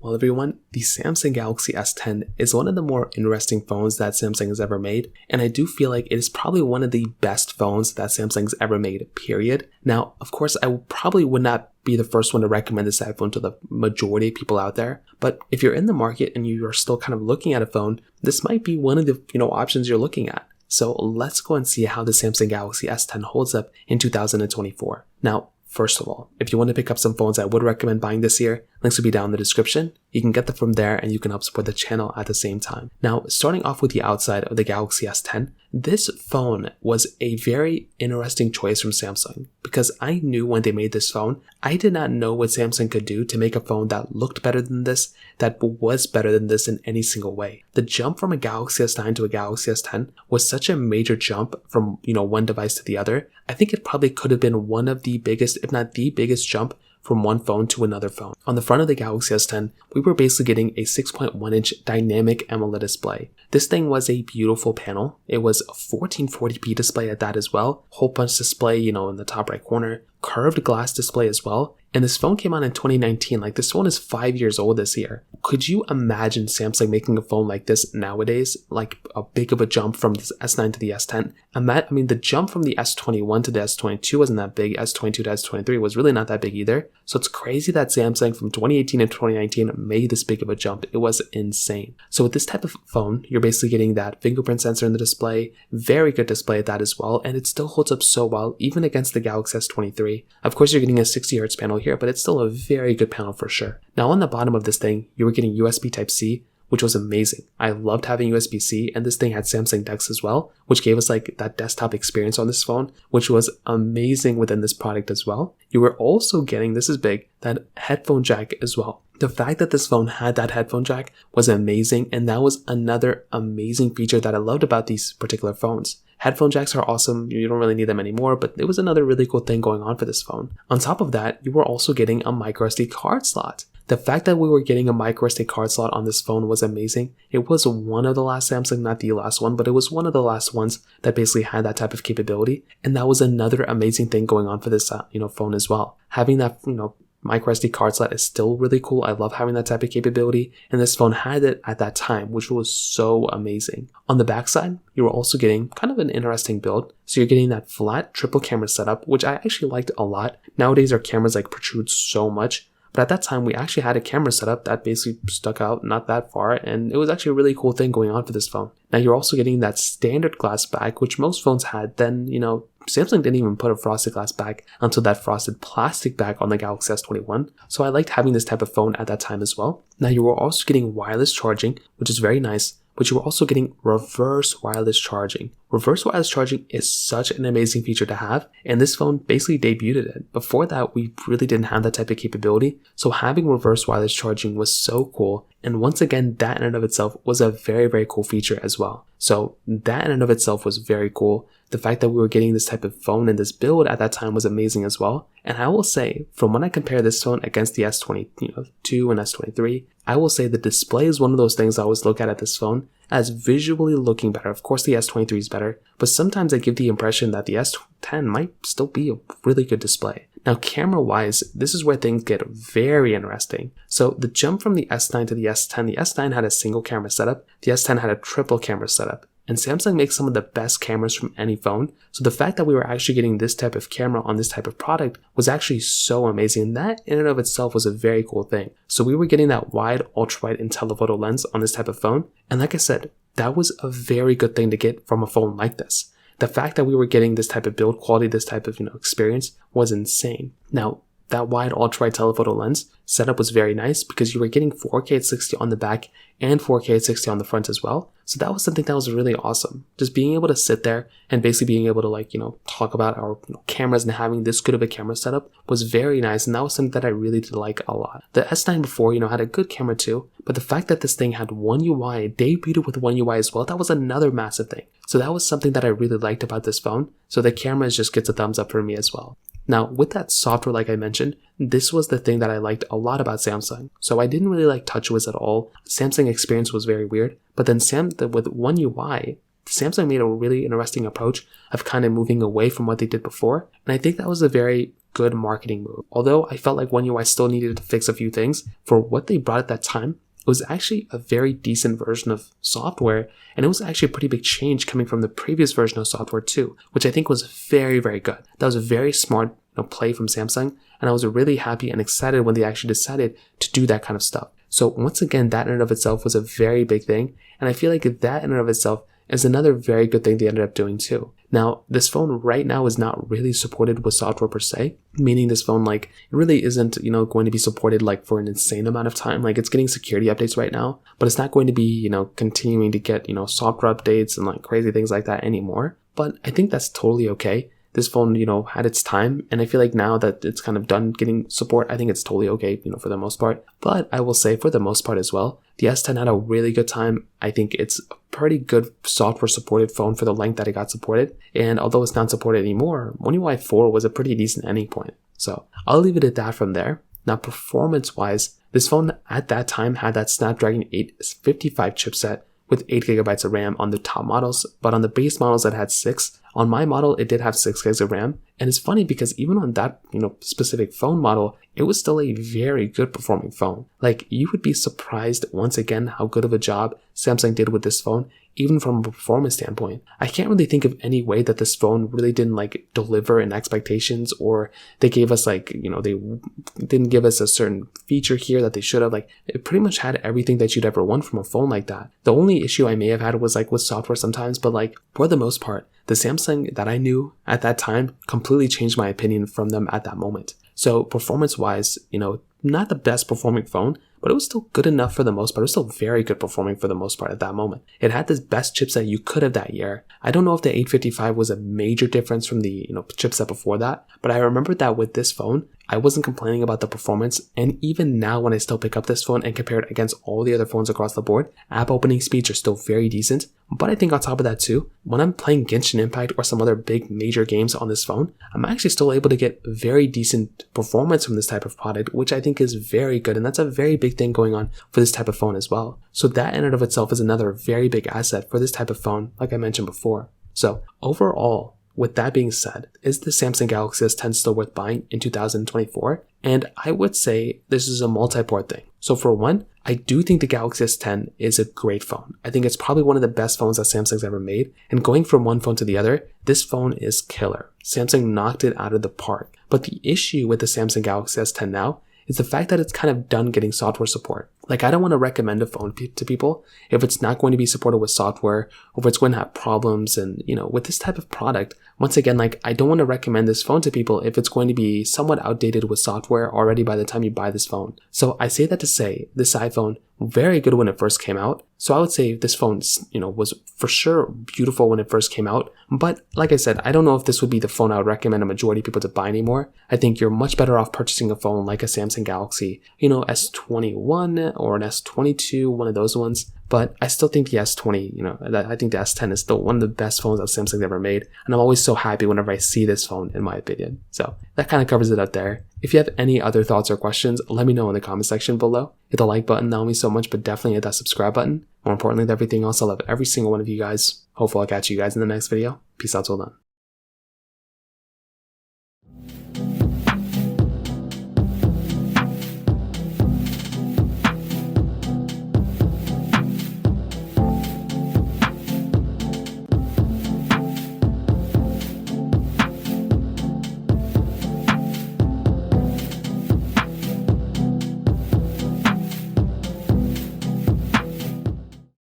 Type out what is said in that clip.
Well everyone, the Samsung Galaxy S10 is one of the more interesting phones that Samsung has ever made, and I do feel like it is probably one of the best phones that Samsung's ever made, period. Now, of course, I probably would not be the first one to recommend this iPhone to the majority of people out there, but if you're in the market and you are still kind of looking at a phone, this might be one of the options you're looking at. So let's go and see how the Samsung Galaxy S10 holds up in 2024. Now, first of all, if you want to pick up some phones I would recommend buying this year, links will be down in the description. You can get them from there and you can help support the channel at the same time. Now, starting off with the outside of the Galaxy S10, this phone was a very interesting choice from Samsung because I knew when they made this phone, I did not know what Samsung could do to make a phone that looked better than this, that was better than this in any single way. The jump from a Galaxy S9 to a Galaxy S10 was such a major jump from, one device to the other. I think it probably could have been one of the biggest, if not the biggest jump from one phone to another phone. On the front of the Galaxy S10, we were basically getting a 6.1-inch dynamic AMOLED display. This thing was a beautiful panel. It was a 1440p display at that as well. Hole punch display, in the top right corner. Curved glass display as well. And this phone came out in 2019. Like, this phone is 5 years old this year. Could you imagine Samsung making a phone like this nowadays? Like a big of a jump from this S9 to the S10? The jump from the S21 to the S22 wasn't that big. S22 to S23 was really not that big either. So it's crazy that Samsung from 2018 to 2019 made this big of a jump. It was insane. So with this type of phone, you're basically getting that fingerprint sensor in the display. Very good display at that as well. And it still holds up so well, even against the Galaxy S23. Of course, you're getting a 60Hz panel here, but it's still a very good panel for sure. Now on the bottom of this thing, you were getting USB Type-C, which was amazing. I loved having USB-C, and this thing had Samsung DeX as well, which gave us like that desktop experience on this phone, which was amazing within this product as well. You were also getting, this is big, that headphone jack as well. The fact that this phone had that headphone jack was amazing, and that was another amazing feature that I loved about these particular phones. Headphone jacks are awesome, you don't really need them anymore, but it was another really cool thing going on for this phone. On top of that, you were also getting a microSD card slot. The fact that we were getting a microSD card slot on this phone was amazing. It was one of the last Samsung, not the last one, but it was one of the last ones that basically had that type of capability. And that was another amazing thing going on for this, phone as well. Having that, microSD card slot is still really cool. I love having that type of capability, and this phone had it at that time, which was so amazing. On the backside, you were also getting kind of an interesting build. So you're getting that flat triple camera setup, which I actually liked a lot. Nowadays our cameras protrude so much, but at that time we actually had a camera setup that basically stuck out not that far, and it was actually a really cool thing going on for this phone. Now you're also getting that standard glass back, which most phones had. Then, Samsung didn't even put a frosted glass back until that frosted plastic back on the Galaxy S21. So I liked having this type of phone at that time as well. Now you were also getting wireless charging, which is very nice, but you were also getting reverse wireless charging. Reverse wireless charging is such an amazing feature to have, and this phone basically debuted it. Before that, we really didn't have that type of capability, so having reverse wireless charging was so cool. And once again, that in and of itself was a very, very cool feature as well. So that in and of itself was very cool. The fact that we were getting this type of phone and this build at that time was amazing as well. And I will say, from when I compare this phone against the S22 and S23, I will say the display is one of those things I always look at this phone as visually looking better. Of course, the S23 is better, but sometimes I give the impression that the S10 might still be a really good display. Now, camera-wise, this is where things get very interesting. So the jump from the S9 to the S9 had a single camera setup, the S10 had a triple camera setup. And Samsung makes some of the best cameras from any phone. So the fact that we were actually getting this type of camera on this type of product was actually so amazing. And that in and of itself was a very cool thing. So we were getting that wide, ultra-wide and telephoto lens on this type of phone. And like I said, that was a very good thing to get from a phone like this. The fact that we were getting this type of build quality, this type of experience was insane. Now, that wide ultra-wide telephoto lens setup was very nice because you were getting 4K at 60 on the back and 4K at 60 on the front as well. So that was something that was really awesome. Just being able to sit there and basically being able to talk about our cameras and having this good of a camera setup was very nice, and that was something that I really did like a lot. The S9 before, had a good camera too, but the fact that this thing had One UI, debuted with One UI as well, that was another massive thing. So that was something that I really liked about this phone. So the camera just gets a thumbs up for me as well. Now, with that software, like I mentioned, this was the thing that I liked a lot about Samsung. So I didn't really like TouchWiz at all. Samsung experience was very weird. But then with One UI, Samsung made a really interesting approach of kind of moving away from what they did before. And I think that was a very good marketing move. Although I felt like One UI still needed to fix a few things, for what they brought at that time, it was actually a very decent version of software, and it was actually a pretty big change coming from the previous version of software too, which I think was very, very good. That was a very smart play from Samsung, and I was really happy and excited when they actually decided to do that kind of stuff. So once again, that in and of itself was a very big thing, and I feel like that in and of itself is another very good thing they ended up doing too. Now, this phone right now is not really supported with software per se, meaning this phone, like, it really isn't, going to be supported like for an insane amount of time. Like, it's getting security updates right now, but it's not going to be, continuing to get, software updates and like crazy things like that anymore. But I think that's totally okay. This phone, had its time, and I feel like now that it's kind of done getting support, I think it's totally okay, for the most part. But I will say, for the most part as well, the S10 had a really good time. I think it's a pretty good software supported phone for the length that it got supported. And although it's not supported anymore, One UI 4 was a pretty decent ending point. So I'll leave it at that from there. Now, performance wise, this phone at that time had that Snapdragon 855 chipset with 8GB of RAM on the top models, but on the base models it had 6. On my model, it did have 6GB of RAM, and it's funny because even on that, specific phone model, it was still a very good performing phone. Like, you would be surprised once again how good of a job Samsung did with this phone, even from a performance standpoint. I can't really think of any way that this phone really didn't like deliver in expectations, or they gave us like, they didn't give us a certain feature here that they should have. Like, it pretty much had everything that you'd ever want from a phone like that. The only issue I may have had was like with software sometimes, but like for the most part, the Samsung that I knew at that time completely changed my opinion from them at that moment. So performance wise, not the best performing phone, but it was still good enough for the most part. It was still very good performing for the most part at that moment. It had the best chipset you could have that year. I don't know if the 855 was a major difference from the chipset before that, but I remember that with this phone, I wasn't complaining about the performance, and even now when I still pick up this phone and compare it against all the other phones across the board, app opening speeds are still very decent. But I think on top of that too, when I'm playing Genshin Impact or some other big major games on this phone, I'm actually still able to get very decent performance from this type of product, which I think is very good, and that's a very big thing going on for this type of phone as well. So that in and of itself is another very big asset for this type of phone, like I mentioned before. So overall, with that being said, is the Samsung Galaxy S10 still worth buying in 2024? And I would say this is a multi-part thing. So for one, I do think the Galaxy S10 is a great phone. I think it's probably one of the best phones that Samsung's ever made. And going from one phone to the other, this phone is killer. Samsung knocked it out of the park. But the issue with the Samsung Galaxy S10 now is the fact that it's kind of done getting software support. Like, I don't want to recommend a phone to people if it's not going to be supported with software, or if it's going to have problems. And, with this type of product, once again, like, I don't want to recommend this phone to people if it's going to be somewhat outdated with software already by the time you buy this phone. So I say that to say this iPhone, very good when it first came out. So I would say this phone, was for sure beautiful when it first came out. But like I said, I don't know if this would be the phone I would recommend a majority of people to buy anymore. I think you're much better off purchasing a phone like a Samsung Galaxy, S21 or an S22, one of those ones. But I still think the S20, I think the S10 is still one of the best phones that Samsung's ever made. And I'm always so happy whenever I see this phone, in my opinion. So that kind of covers it up there. If you have any other thoughts or questions, let me know in the comment section below. Hit the like button, that will mean so much, but definitely hit that subscribe button. More importantly than everything else, I love every single one of you guys. Hopefully I'll catch you guys in the next video. Peace out till then.